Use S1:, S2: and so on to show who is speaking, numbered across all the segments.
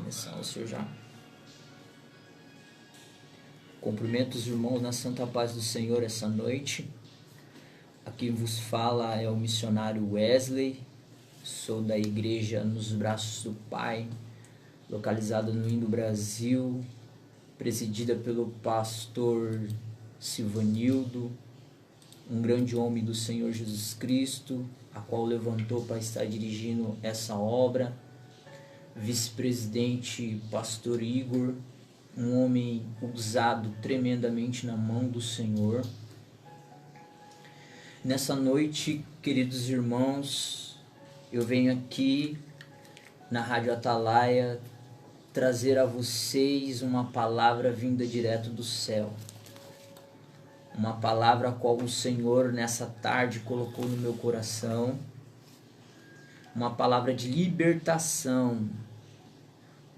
S1: começar o senhor já. Cumprimento os irmãos na santa paz do Senhor essa noite. Aqui vos fala é o missionário Wesley. Sou da igreja Nos Braços do Pai, localizada no Indo Brasil, presidida pelo pastor Silvanildo, um grande homem do Senhor Jesus Cristo, a qual levantou para estar dirigindo essa obra. Vice-presidente pastor Igor, um homem usado tremendamente na mão do Senhor. Nessa noite, queridos irmãos, eu venho aqui na Rádio Atalaia trazer a vocês uma palavra vinda direto do céu. Uma palavra a qual o Senhor nessa tarde colocou no meu coração. Uma palavra de libertação.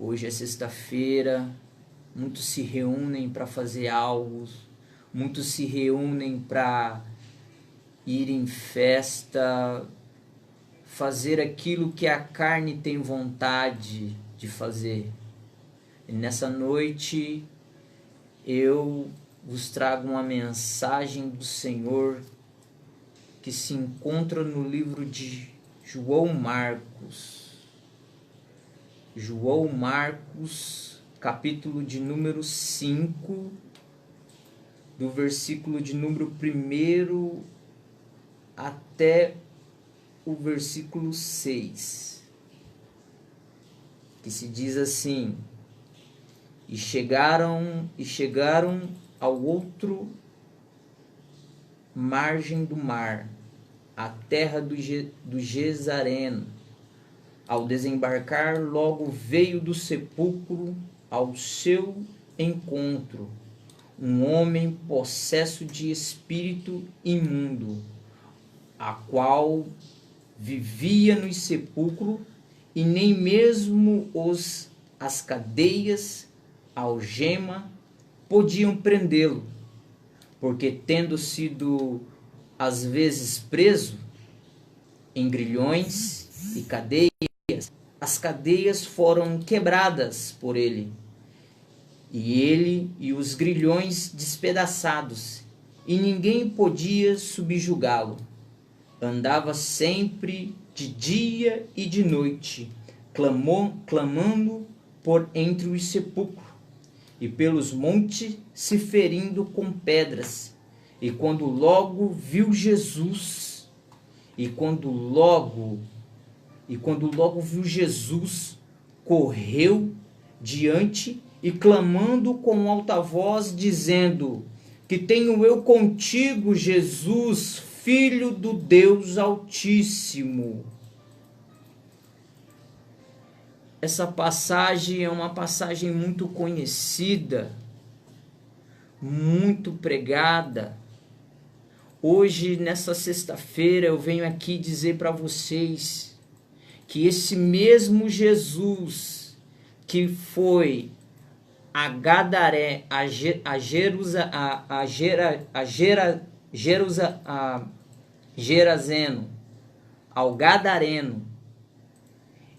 S1: Hoje é sexta-feira, muitos se reúnem para fazer algo, muitos se reúnem para ir em festa, fazer aquilo que a carne tem vontade de fazer. E nessa noite eu vos trago uma mensagem do Senhor que se encontra no livro de João Marcos. João Marcos, capítulo de número 5, do versículo de número 1 até o versículo 6, que se diz assim: E chegaram ao outro margem do mar, a terra do Gezareno. Ao desembarcar, logo veio do sepulcro ao seu encontro um homem possesso de espírito imundo, a qual vivia no sepulcro, e nem mesmo as cadeias, a algema, podiam prendê-lo, porque tendo sido às vezes preso em grilhões e cadeias, as cadeias foram quebradas por ele, e os grilhões despedaçados, e ninguém podia subjugá-lo. Andava sempre de dia e de noite, clamando por entre os sepulcros, e pelos montes se ferindo com pedras. E quando logo viu Jesus, correu diante e clamando com alta voz, dizendo: Que tenho eu contigo, Jesus, Filho do Deus Altíssimo. Essa passagem é uma passagem muito conhecida, muito pregada. Hoje, nessa sexta-feira, eu venho aqui dizer para vocês que esse mesmo Jesus que foi a Gadaré, Gerazeno, ao Gadareno,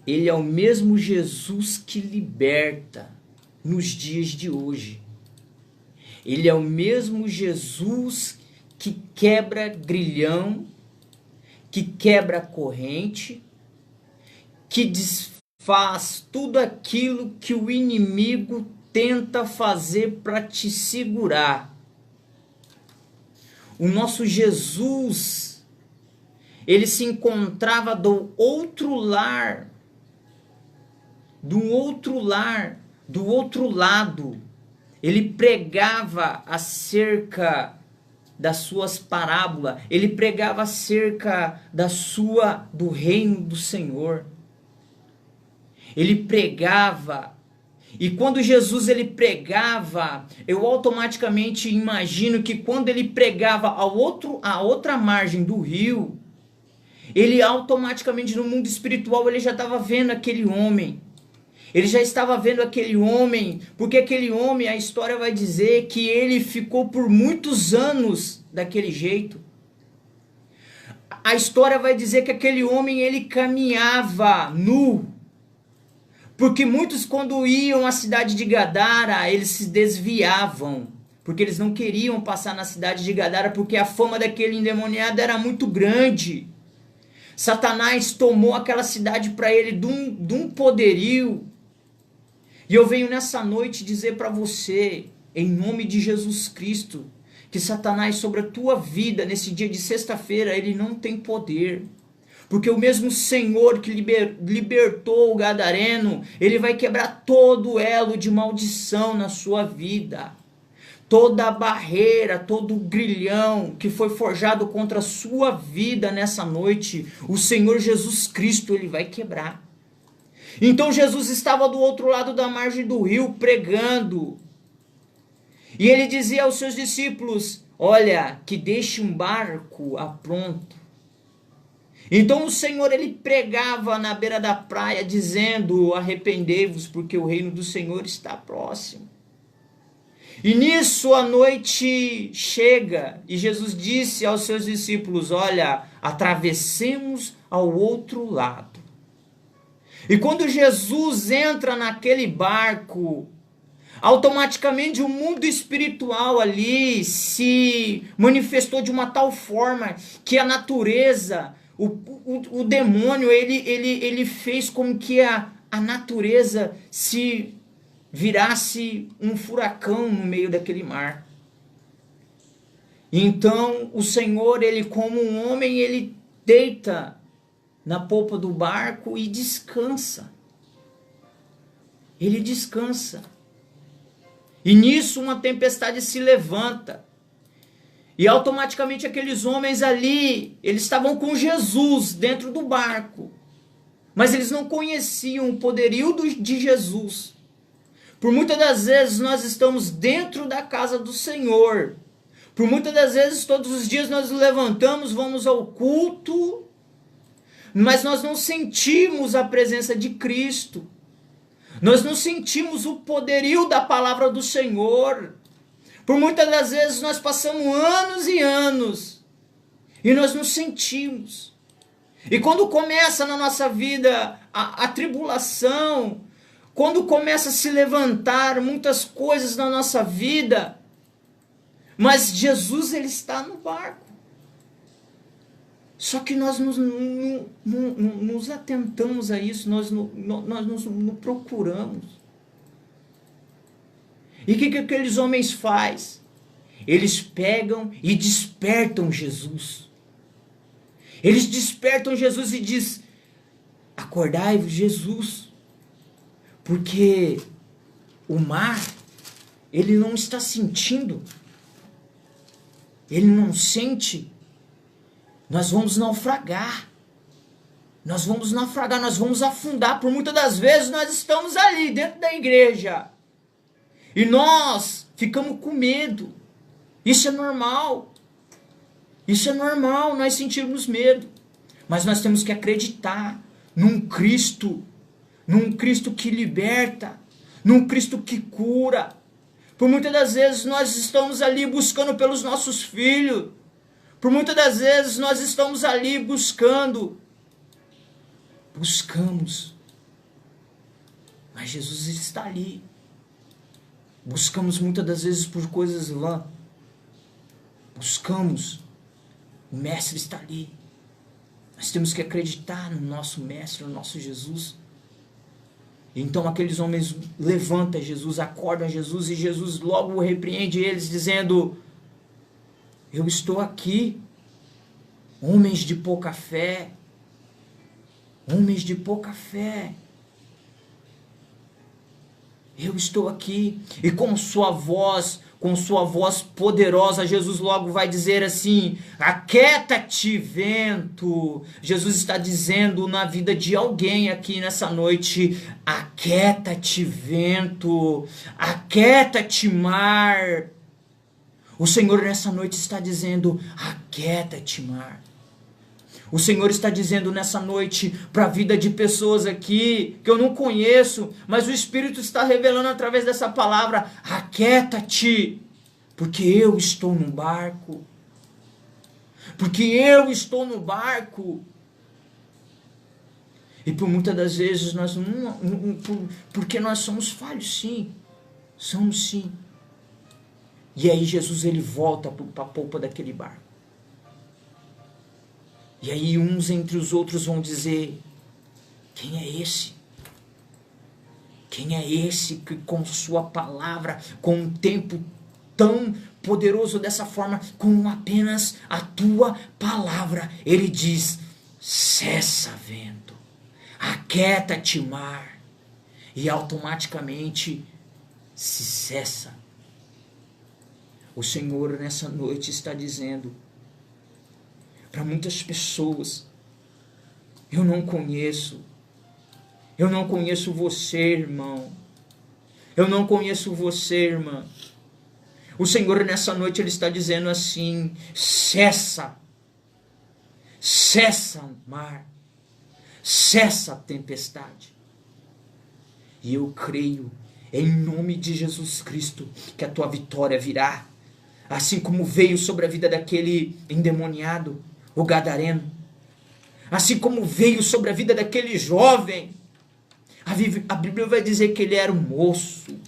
S1: ele é o mesmo Jesus que liberta nos dias de hoje. Ele é o mesmo Jesus que quebra grilhão, que quebra corrente, que desfaz tudo aquilo que o inimigo tenta fazer para te segurar. O nosso Jesus, ele se encontrava do outro lado. Ele pregava acerca das suas parábolas, ele pregava acerca do reino do Senhor. Ele pregava, e quando Jesus ele pregava, eu automaticamente imagino que quando ele pregava a outra margem do rio, ele automaticamente no mundo espiritual ele já estava vendo aquele homem. Ele já estava vendo aquele homem, porque aquele homem, a história vai dizer que ele ficou por muitos anos daquele jeito. A história vai dizer que aquele homem ele caminhava nu, Porque muitos, quando iam à cidade de Gadara, eles se desviavam, porque eles não queriam passar na cidade de Gadara, porque a fama daquele endemoniado era muito grande. Satanás tomou aquela cidade para ele de um poderio. E eu venho nessa noite dizer para você, em nome de Jesus Cristo, que Satanás sobre a tua vida, nesse dia de sexta-feira, ele não tem poder. Porque o mesmo Senhor que libertou o gadareno, ele vai quebrar todo elo de maldição na sua vida. Toda a barreira, todo o grilhão que foi forjado contra a sua vida nessa noite, o Senhor Jesus Cristo, ele vai quebrar. Então Jesus estava do outro lado da margem do rio pregando. E ele dizia aos seus discípulos, olha, que deixe um barco apronto. Então o Senhor, ele pregava na beira da praia, dizendo, arrependei-vos, porque o reino do Senhor está próximo. E nisso a noite chega, e Jesus disse aos seus discípulos, olha, atravessemos ao outro lado. E quando Jesus entra naquele barco, automaticamente o mundo espiritual ali se manifestou de uma tal forma que a natureza, o demônio, ele fez com que a natureza se virasse um furacão no meio daquele mar. Então o Senhor, ele como um homem, ele deita na polpa do barco e descansa. Ele descansa. E nisso uma tempestade se levanta. E automaticamente aqueles homens ali, eles estavam com Jesus dentro do barco. Mas eles não conheciam o poderio de Jesus. Por muitas das vezes nós estamos dentro da casa do Senhor. Por muitas das vezes, todos os dias nós nos levantamos, vamos ao culto, mas nós não sentimos a presença de Cristo. Nós não sentimos o poderio da palavra do Senhor. Por muitas das vezes nós passamos anos e anos e nós não sentimos. E quando começa na nossa vida a tribulação, quando começa a se levantar muitas coisas na nossa vida, mas Jesus, ele está no barco. Só que nós nos atentamos a isso, nós nos procuramos. E o que aqueles homens fazem? Eles pegam e despertam Jesus. Eles despertam Jesus e dizem, acordai-vos, Jesus. Porque o mar, ele não está sentindo. Ele não sente. Nós vamos naufragar. Nós vamos naufragar, nós vamos afundar. Por muitas das vezes nós estamos ali dentro da igreja. E nós ficamos com medo. Isso é normal. Isso é normal, nós sentirmos medo. Mas nós temos que acreditar num Cristo que liberta, num Cristo que cura. Por muitas das vezes nós estamos ali buscando pelos nossos filhos. Por muitas das vezes nós estamos ali buscamos. Mas Jesus está ali. Buscamos muitas das vezes por coisas vãs. Buscamos. O Mestre está ali. Nós temos que acreditar no nosso Mestre, no nosso Jesus. Então aqueles homens levantam Jesus, acordam Jesus, e Jesus logo repreende eles, dizendo, eu estou aqui. Homens de pouca fé. Homens de pouca fé. Eu estou aqui. E com sua voz poderosa, Jesus logo vai dizer assim, aquieta-te, vento. Jesus está dizendo na vida de alguém aqui nessa noite, aquieta-te, vento. Aquieta-te, mar. O Senhor nessa noite está dizendo, aquieta-te, mar. O Senhor está dizendo nessa noite para a vida de pessoas aqui que eu não conheço, mas o Espírito está revelando através dessa palavra, aquieta-te, porque eu estou no barco. Porque eu estou no barco. E por muitas das vezes nós porque nós somos falhos, sim. Somos sim. E aí Jesus ele volta para a polpa daquele barco. E aí uns entre os outros vão dizer: quem é esse? Quem é esse que com sua palavra, com um tempo tão poderoso dessa forma, com apenas a tua palavra, ele diz: cessa, vento, aquieta-te, mar, e automaticamente se cessa. O Senhor nessa noite está dizendo para muitas pessoas: eu não conheço você, irmão, eu não conheço você, irmã. O Senhor nessa noite ele está dizendo assim: cessa, mar, cessa a tempestade. E eu creio em nome de Jesus Cristo que a tua vitória virá, assim como veio sobre a vida daquele endemoniado, o gadareno, assim como veio sobre a vida daquele jovem. A Bíblia vai dizer que ele era um moço.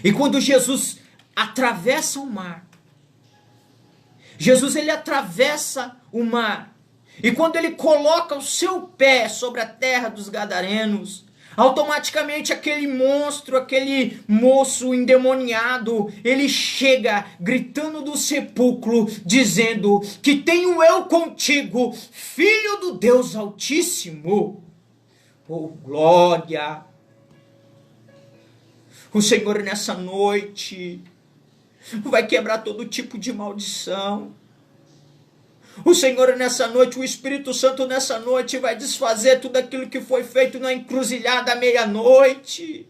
S1: E quando Jesus atravessa o mar, Jesus ele atravessa o mar, e quando ele coloca o seu pé sobre a terra dos gadarenos, automaticamente aquele monstro, aquele moço endemoniado, ele chega gritando do sepulcro, dizendo: que tenho eu contigo, filho do Deus Altíssimo. Oh, glória! O Senhor nessa noite vai quebrar todo tipo de maldição. O Senhor nessa noite, o Espírito Santo nessa noite vai desfazer tudo aquilo que foi feito na encruzilhada à meia-noite.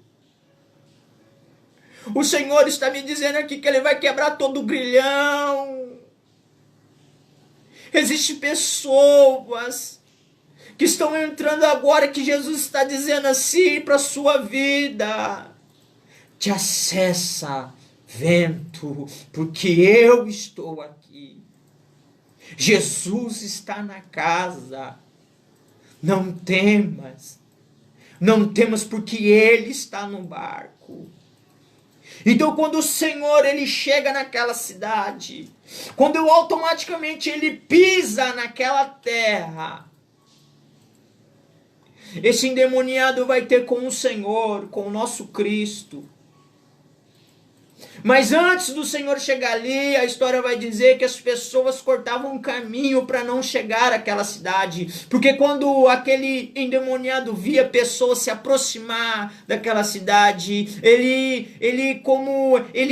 S1: O Senhor está me dizendo aqui que Ele vai quebrar todo o grilhão. Existem pessoas que estão entrando agora, que Jesus está dizendo assim para a sua vida: te acessa, vento, porque eu estou aqui. Jesus está na casa. Não temas. Não temas, porque Ele está no barco. Então quando o Senhor ele chega naquela cidade, quando automaticamente Ele pisa naquela terra, esse endemoniado vai ter com o Senhor, com o nosso Cristo. Mas antes do Senhor chegar ali, a história vai dizer que as pessoas cortavam um caminho para não chegar àquela cidade. Porque quando aquele endemoniado via pessoas se aproximar daquela cidade, ele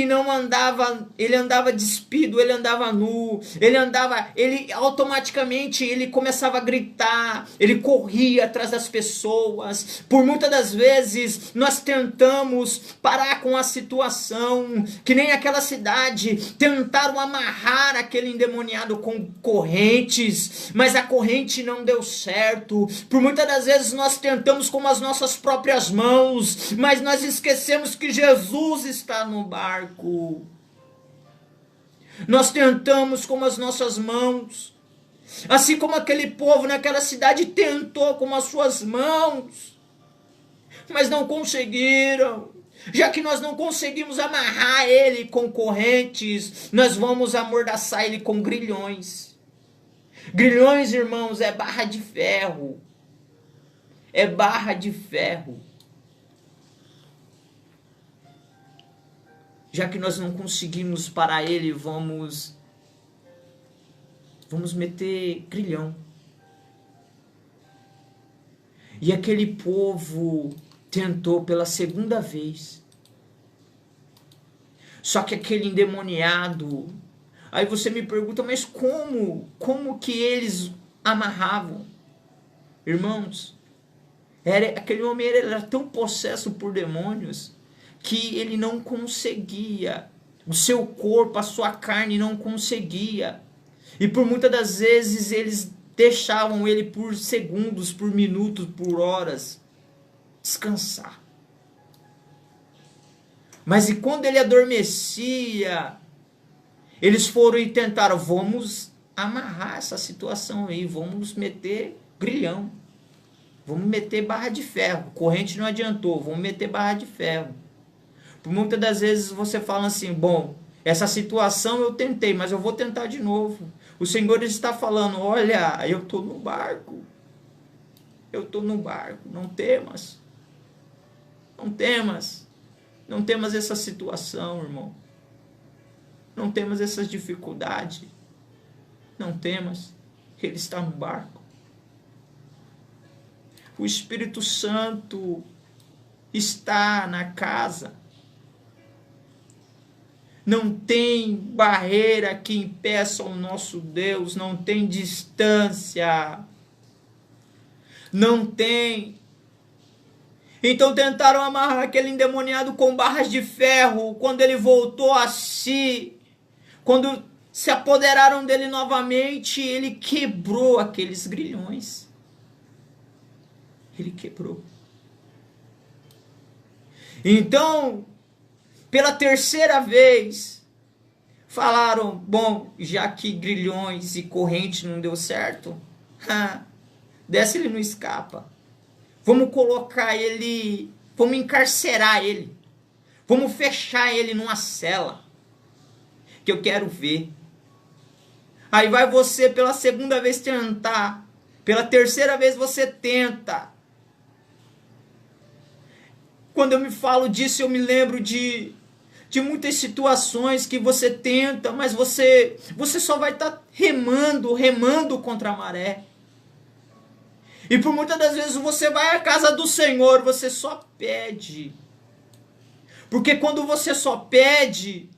S1: não andava, ele andava despido, ele andava nu, ele automaticamente ele começava a gritar, ele corria atrás das pessoas. Por muitas das vezes nós tentamos parar com a situação, que nem aquela cidade, tentaram amarrar aquele endemoniado com correntes, mas a corrente não deu certo. Por muitas das vezes nós tentamos com as nossas próprias mãos, mas nós esquecemos que Jesus está no barco. Nós tentamos com as nossas mãos, assim como aquele povo naquela cidade tentou com as suas mãos, mas não conseguiram. Já que nós não conseguimos amarrar ele com correntes, nós vamos amordaçar ele com grilhões. Grilhões, irmãos, é barra de ferro. É barra de ferro. Já que nós não conseguimos parar ele, vamos meter grilhão. E aquele povo tentou pela segunda vez. Só que aquele endemoniado, aí você me pergunta, mas como que eles amarravam? Irmãos, aquele homem era tão possesso por demônios que ele não conseguia, o seu corpo, a sua carne não conseguia. E por muitas das vezes eles deixavam ele por segundos, por minutos, por horas descansar. Mas e quando ele adormecia, eles foram e tentaram: vamos amarrar essa situação aí, vamos meter grilhão. Vamos meter barra de ferro. Corrente não adiantou, vamos meter barra de ferro. Por muitas das vezes você fala assim, bom, essa situação eu tentei, mas eu vou tentar de novo. O Senhor está falando, olha, eu estou no barco. Eu estou no barco, não temas. Não temas. Não temas essa situação, irmão. Não temas essas dificuldades. Não temas. Ele está no barco. O Espírito Santo está na casa. Não tem barreira que impeça o nosso Deus, não tem distância. Não tem. Então tentaram amarrar aquele endemoniado com barras de ferro. Quando ele voltou a si, quando se apoderaram dele novamente, ele quebrou aqueles grilhões. Ele quebrou. Então, pela terceira vez, falaram, bom, já que grilhões e corrente não deu certo, dessa ele não escapa. Vamos colocar ele, vamos encarcerar ele. Vamos fechar ele numa cela, que eu quero ver. Aí vai você pela segunda vez tentar, pela terceira vez você tenta. Quando eu me falo disso, eu me lembro de muitas situações que você tenta, mas você só vai estar remando contra a maré. E por muitas das vezes você vai à casa do Senhor, você só pede. Porque quando você só pede,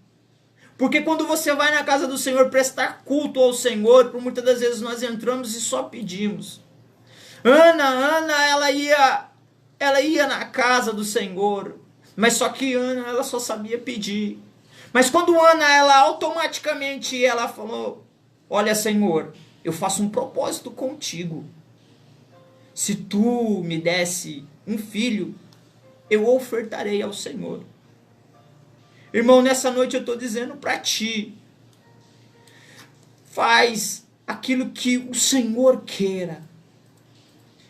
S1: porque quando você vai na casa do Senhor prestar culto ao Senhor, por muitas das vezes nós entramos e só pedimos. Ana, ela ia na casa do Senhor, mas só que Ana, ela só sabia pedir. Mas quando Ana, ela automaticamente, ela falou, olha Senhor, eu faço um propósito contigo. Se tu me desse um filho, eu ofertarei ao Senhor. Irmão, nessa noite eu estou dizendo para ti, faz aquilo que o Senhor queira.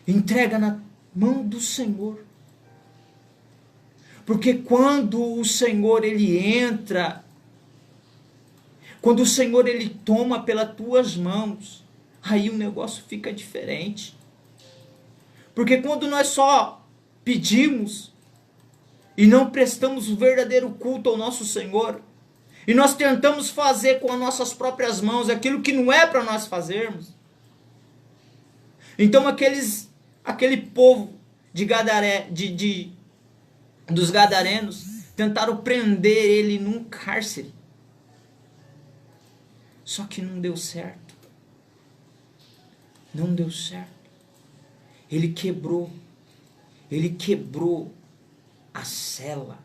S1: Entrega na mão do Senhor. Porque quando o Senhor ele entra, quando o Senhor ele toma pelas tuas mãos, aí o negócio fica diferente. Porque quando nós só pedimos e não prestamos o verdadeiro culto ao nosso Senhor, e nós tentamos fazer com as nossas próprias mãos aquilo que não é para nós fazermos, então aquele povo dos gadarenos tentaram prender ele num cárcere. Só que não deu certo. Não deu certo. Ele quebrou a cela.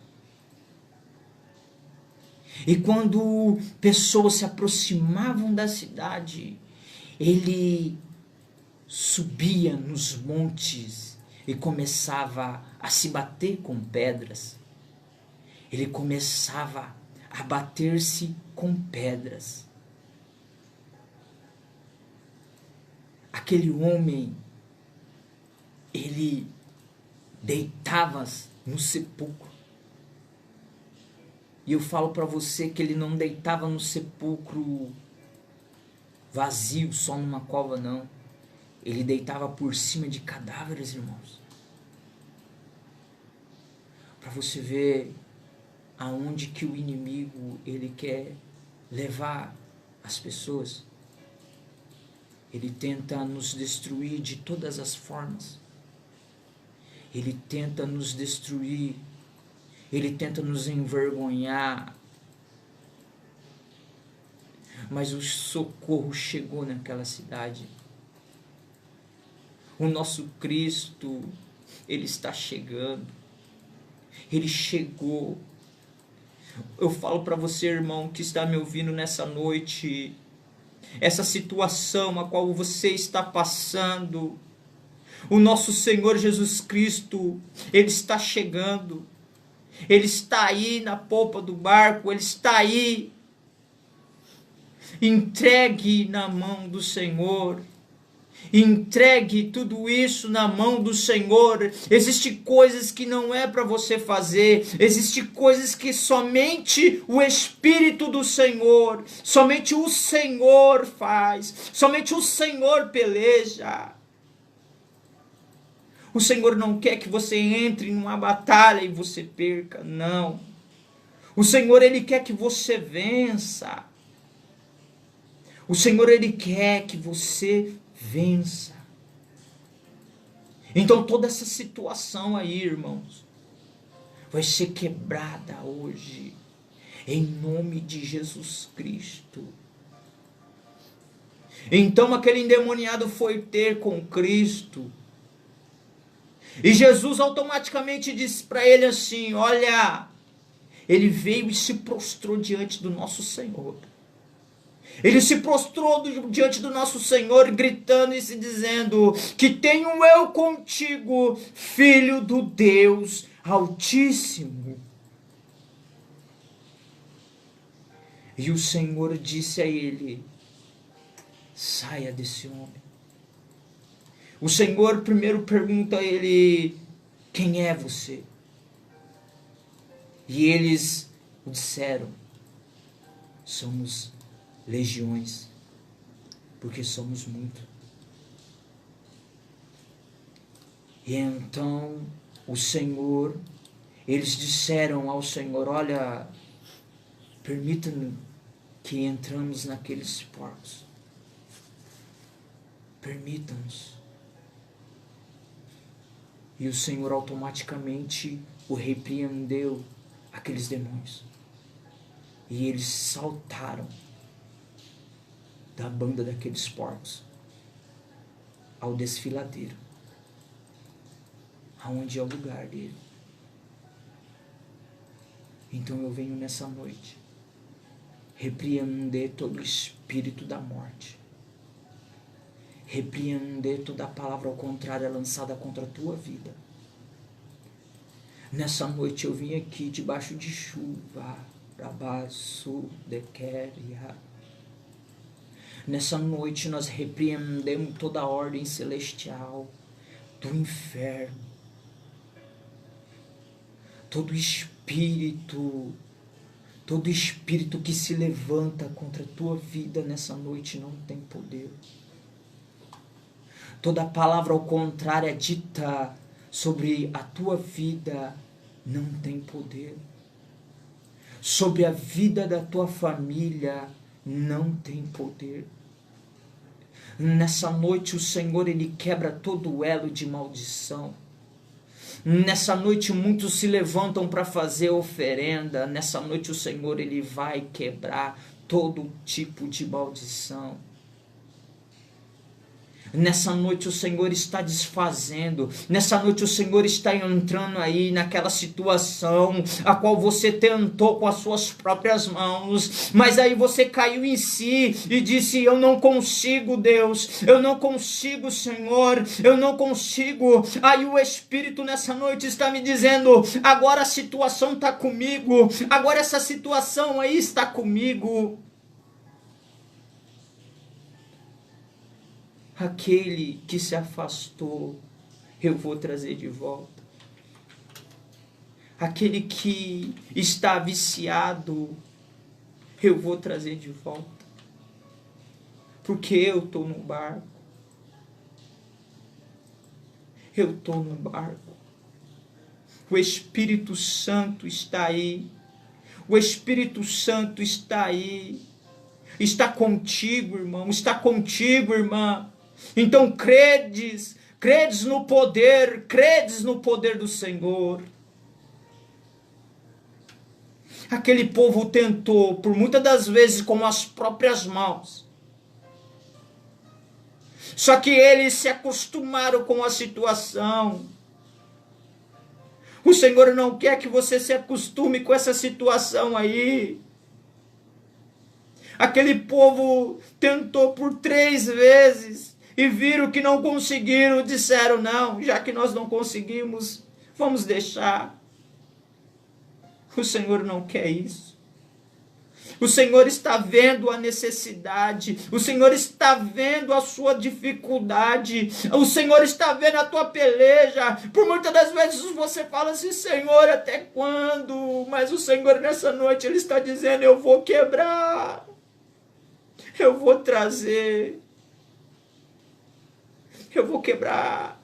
S1: E quando pessoas se aproximavam da cidade, ele subia nos montes e começava a se bater com pedras. Ele começava a bater-se com pedras. Aquele homem, ele deitava no sepulcro. E eu falo para você que ele não deitava no sepulcro vazio, só numa cova, não. Ele deitava por cima de cadáveres, irmãos. Para você ver aonde que o inimigo ele quer levar as pessoas. Ele tenta nos destruir de todas as formas. Ele tenta nos destruir. Ele tenta nos envergonhar. Mas o socorro chegou naquela cidade. O nosso Cristo, ele está chegando. Ele chegou. Eu falo para você, irmão, que está me ouvindo nessa noite, essa situação a qual você está passando, o nosso Senhor Jesus Cristo, ele está chegando. Ele está aí na polpa do barco, ele está aí. Entregue na mão do Senhor. Entregue tudo isso na mão do Senhor. Existem coisas que não é para você fazer. Existem coisas que somente o Espírito do Senhor, somente o Senhor faz. Somente o Senhor peleja. O Senhor não quer que você entre numa batalha e você perca, não. O Senhor, Ele quer que você vença. O Senhor, Ele quer que você vença. Então toda essa situação aí, irmãos, vai ser quebrada hoje, em nome de Jesus Cristo. Então aquele endemoniado foi ter com Cristo, e Jesus automaticamente disse para ele assim, olha, ele veio e se prostrou diante do nosso Senhor. Ele se prostrou diante do nosso Senhor, gritando e se dizendo, que tenho eu contigo, Filho do Deus Altíssimo. E o Senhor disse a ele, saia desse homem. O Senhor primeiro pergunta a ele, quem é você? E eles o disseram, somos legiões, porque somos muito. E então o Senhor, eles disseram ao Senhor, olha, permita-nos que entramos naqueles porcos. Permita-nos. E o Senhor automaticamente o repreendeu, aqueles demônios. E eles saltaram da banda daqueles porcos ao desfiladeiro, aonde é o lugar dele. Então eu venho nessa noite repreender todo o espírito da morte, repreender toda a palavra ao contrário lançada contra a tua vida. Nessa noite eu vim aqui debaixo de chuva, rabaçu de queria. Nessa noite nós repreendemos toda a ordem celestial do inferno, todo espírito que se levanta contra a tua vida nessa noite não tem poder. Toda palavra ao contrário dita sobre a tua vida não tem poder. Sobre a vida da tua família não tem poder. Nessa noite o Senhor, Ele quebra todo o elo de maldição. Nessa noite muitos se levantam para fazer oferenda. Nessa noite o Senhor, Ele vai quebrar todo tipo de maldição. Nessa noite o Senhor está desfazendo. Nessa noite o Senhor está entrando aí naquela situação a qual você tentou com as suas próprias mãos, mas aí você caiu em si e disse, eu não consigo, Deus, eu não consigo, Senhor, eu não consigo. Aí o Espírito nessa noite está me dizendo, agora a situação está comigo, agora essa situação aí está comigo. Aquele que se afastou, eu vou trazer de volta. Aquele que está viciado, eu vou trazer de volta. Porque eu estou no barco. Eu estou no barco. O Espírito Santo está aí. O Espírito Santo está aí. Está contigo, irmão. Está contigo, irmã. Então credes no poder do Senhor. Aquele povo tentou, por muitas das vezes, com as próprias mãos. Só que eles se acostumaram com a situação. O Senhor não quer que você se acostume com essa situação aí. Aquele povo tentou por 3 vezes. E viram que não conseguiram, disseram, não, já que nós não conseguimos, vamos deixar. O Senhor não quer isso. O Senhor está vendo a necessidade, o Senhor está vendo a sua dificuldade, o Senhor está vendo a tua peleja. Por muitas das vezes você fala assim: Senhor, até quando? Mas o Senhor nessa noite, Ele está dizendo: eu vou quebrar, eu vou trazer, eu vou quebrar.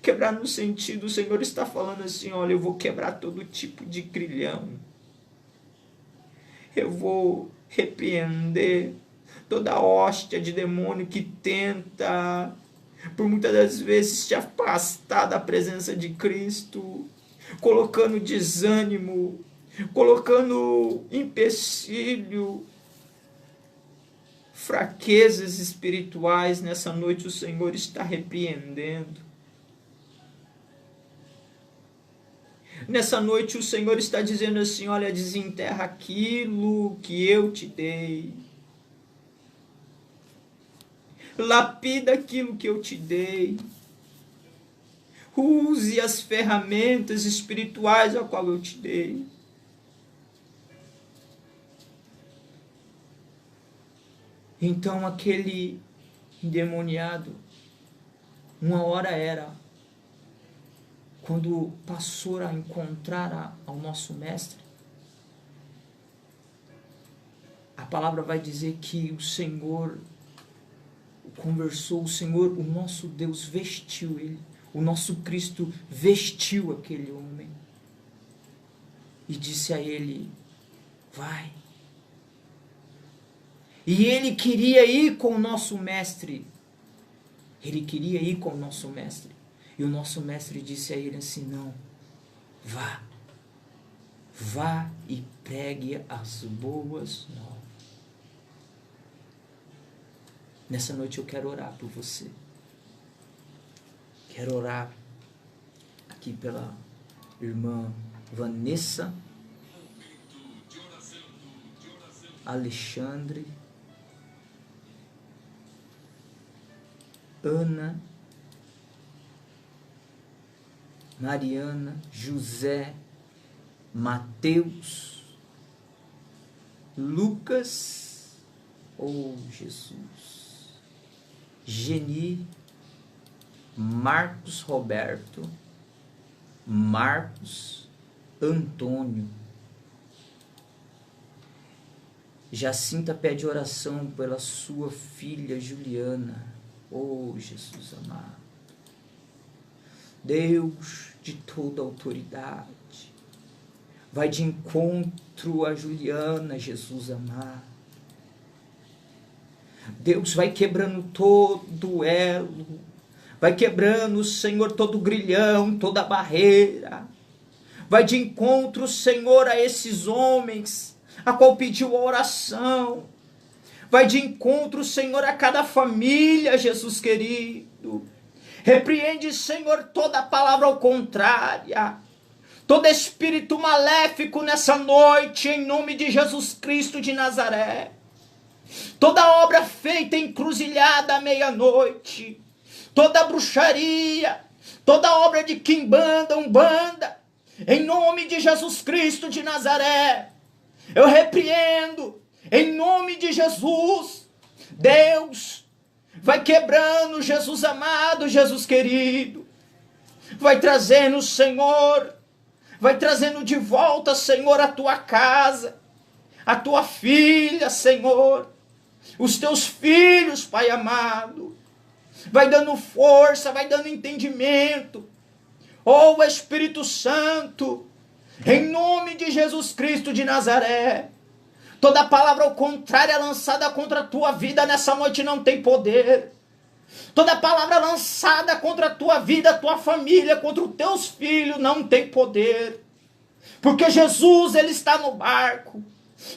S1: Quebrar no sentido, o Senhor está falando assim: olha, eu vou quebrar todo tipo de grilhão. Eu vou repreender toda hóstia de demônio que tenta, por muitas das vezes, te afastar da presença de Cristo, colocando desânimo, colocando empecilho, fraquezas espirituais. Nessa noite o Senhor está repreendendo. Nessa noite o Senhor está dizendo assim: olha, desenterra aquilo que eu te dei. Lapida aquilo que eu te dei. Use as ferramentas espirituais a qual eu te dei. Então aquele endemoniado, uma hora era, quando passou a encontrar ao nosso mestre, a palavra vai dizer que o Senhor conversou, o Senhor, o nosso Deus, vestiu ele, o nosso Cristo vestiu aquele homem e disse a ele: vai. E ele queria ir com o nosso mestre, ele queria ir com o nosso mestre. E o nosso mestre disse a ele assim: não, vá, vá e pregue as boas novas. Nessa noite eu quero orar por você. Quero orar aqui pela irmã Vanessa, Alexandre, Ana, Mariana, José, Mateus, Lucas, oh Jesus, Geni, Marcos Roberto, Marcos, Antônio. Jacinta pede oração pela sua filha Juliana. Oh Jesus amado, Deus de toda autoridade, vai de encontro a Juliana, Jesus amado. Deus vai quebrando todo elo, vai quebrando, Senhor, todo grilhão, toda barreira. Vai de encontro, Senhor, a esses homens a qual pediu a oração. Vai de encontro, Senhor, a cada família, Jesus querido. Repreende, Senhor, toda palavra ao contrário, todo espírito maléfico nessa noite, em nome de Jesus Cristo de Nazaré. Toda obra feita encruzilhada à meia-noite, toda bruxaria, toda obra de quimbanda, umbanda, em nome de Jesus Cristo de Nazaré, eu repreendo, em nome de Jesus. Deus vai quebrando, Jesus amado, Jesus querido, vai trazendo, Senhor, vai trazendo de volta, Senhor, a tua casa, a tua filha, Senhor, os teus filhos, Pai amado, vai dando força, vai dando entendimento. Oh Espírito Santo, em nome de Jesus Cristo de Nazaré, toda palavra ao contrário lançada contra a tua vida nessa noite não tem poder. Toda palavra lançada contra a tua vida, a tua família, contra os teus filhos não tem poder. Porque Jesus, Ele está no barco.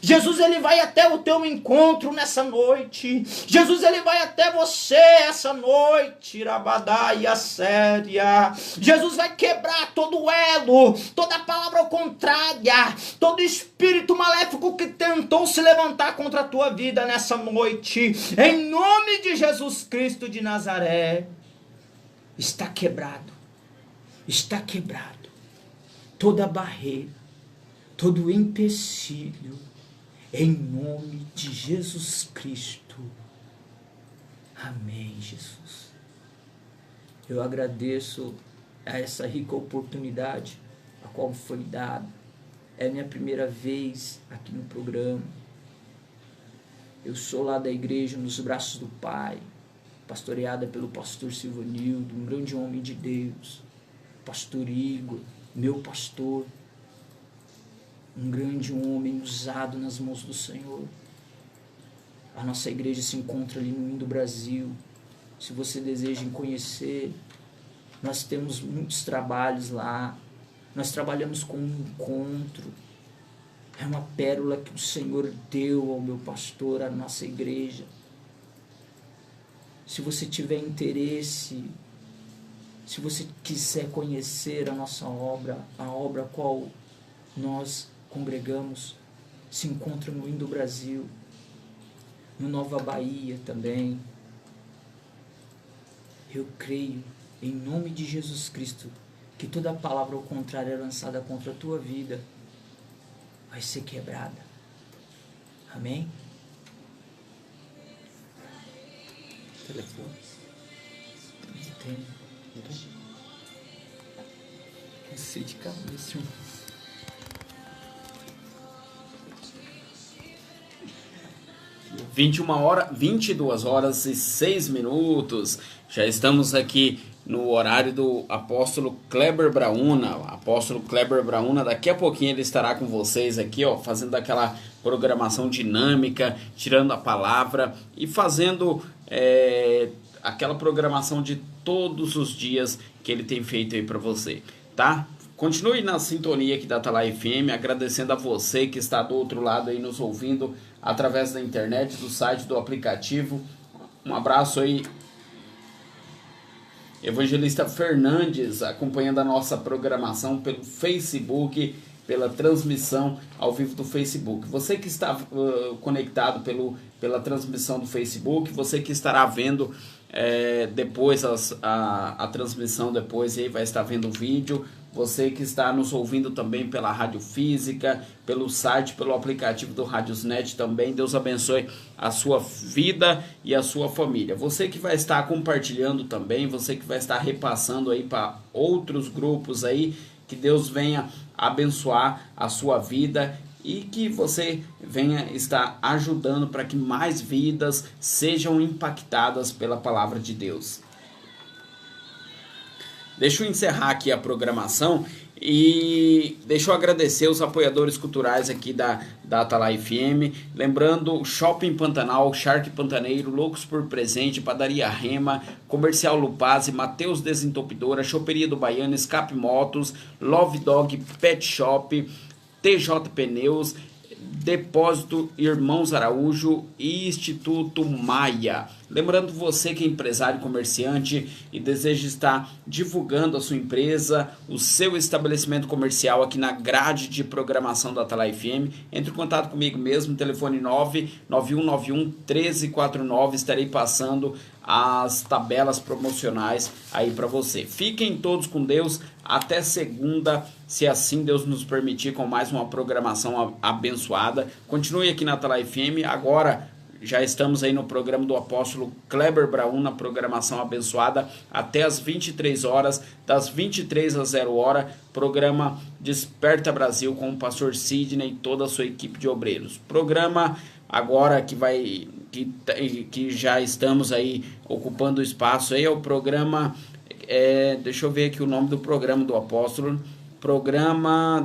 S1: Jesus, Ele vai até o teu encontro nessa noite. Jesus, Ele vai até você essa noite. Rabadaia séria. Jesus vai quebrar todo elo, toda palavra contrária, todo espírito maléfico que tentou se levantar contra a tua vida nessa noite. Em nome de Jesus Cristo de Nazaré. Está quebrado. Está quebrado. Toda barreira, todo empecilho, em nome de Jesus Cristo. Amém, Jesus. Eu agradeço a essa rica oportunidade a qual foi dada. É minha primeira vez aqui no programa. Eu sou lá da igreja Nos Braços do Pai, pastoreada pelo pastor Silvanildo, um grande homem de Deus, pastor Igor, meu pastor, um grande homem usado nas mãos do Senhor. A nossa igreja se encontra ali no Indo Brasil. Se você deseja conhecer, nós temos muitos trabalhos lá. Nós trabalhamos com um encontro. É uma pérola que o Senhor deu ao meu pastor, à nossa igreja. Se você tiver interesse, se você quiser conhecer a nossa obra, a obra a qual nós congregamos, se encontra no Indo Brasil, no Nova Bahia também. Eu creio, em nome de Jesus Cristo, que toda palavra ao contrário é lançada contra a tua vida vai ser quebrada. Amém?
S2: Telefone.
S1: Tem. Não sei de cabeça, irmão.
S2: Hora, 22 horas e 6 minutos. Já estamos aqui no horário do apóstolo Kleber Brauna. Apóstolo Kleber Brauna, daqui a pouquinho ele estará com vocês aqui, ó, fazendo aquela programação dinâmica, tirando a palavra e fazendo aquela programação de todos os dias que ele tem feito aí para você, tá? Continue na sintonia aqui da Atalaia FM, agradecendo a você que está do outro lado aí nos ouvindo através da internet, do site, do aplicativo. Um abraço aí, Evangelista Fernandes, acompanhando a nossa programação pelo Facebook, pela transmissão ao vivo do Facebook. Você que está conectado pela transmissão do Facebook, você que estará vendo depois a transmissão, depois aí vai estar vendo o vídeo. Você que está nos ouvindo também pela rádio física, pelo site, pelo aplicativo do Radiosnet também. Deus abençoe a sua vida e a sua família. Você que vai estar compartilhando também, você que vai estar repassando aí para outros grupos aí, que Deus venha abençoar a sua vida e que você venha estar ajudando para que mais vidas sejam impactadas pela palavra de Deus. Deixa eu encerrar aqui a programação e deixa eu agradecer os apoiadores culturais aqui da Atalaia FM. Lembrando, Shopping Pantanal, Shark Pantaneiro, Loucos por Presente, Padaria Rema, Comercial Lupazzi, Mateus Desentupidora, Choperia do Baiano, Escape Motos, Love Dog Pet Shop, TJ Pneus, Depósito Irmãos Araújo e Instituto Maia. Lembrando você que é empresário, comerciante e deseja estar divulgando a sua empresa, o seu estabelecimento comercial aqui na grade de programação da Atalaia FM, entre em contato comigo mesmo, telefone 991911349, estarei passando as tabelas promocionais aí para você. Fiquem todos com Deus, até segunda, se assim Deus nos permitir, com mais uma programação abençoada. Continue aqui na Atalaia FM. Agora já estamos aí no programa do apóstolo Kleber Brauna, na programação abençoada, até as 23 horas, das 23 às 0 hora, programa Desperta Brasil com o pastor Sidney e toda a sua equipe de obreiros. Programa agora que já estamos aí ocupando o espaço aí, é o programa, deixa eu ver aqui o nome do programa do apóstolo, programa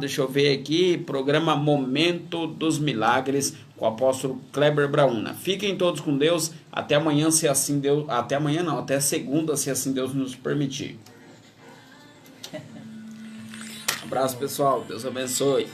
S2: Momento dos Milagres, com o apóstolo Kleber Brauna. Fiquem todos com Deus, até amanhã, se assim Deus, até segunda, se assim Deus nos permitir. Abraço, pessoal, Deus abençoe.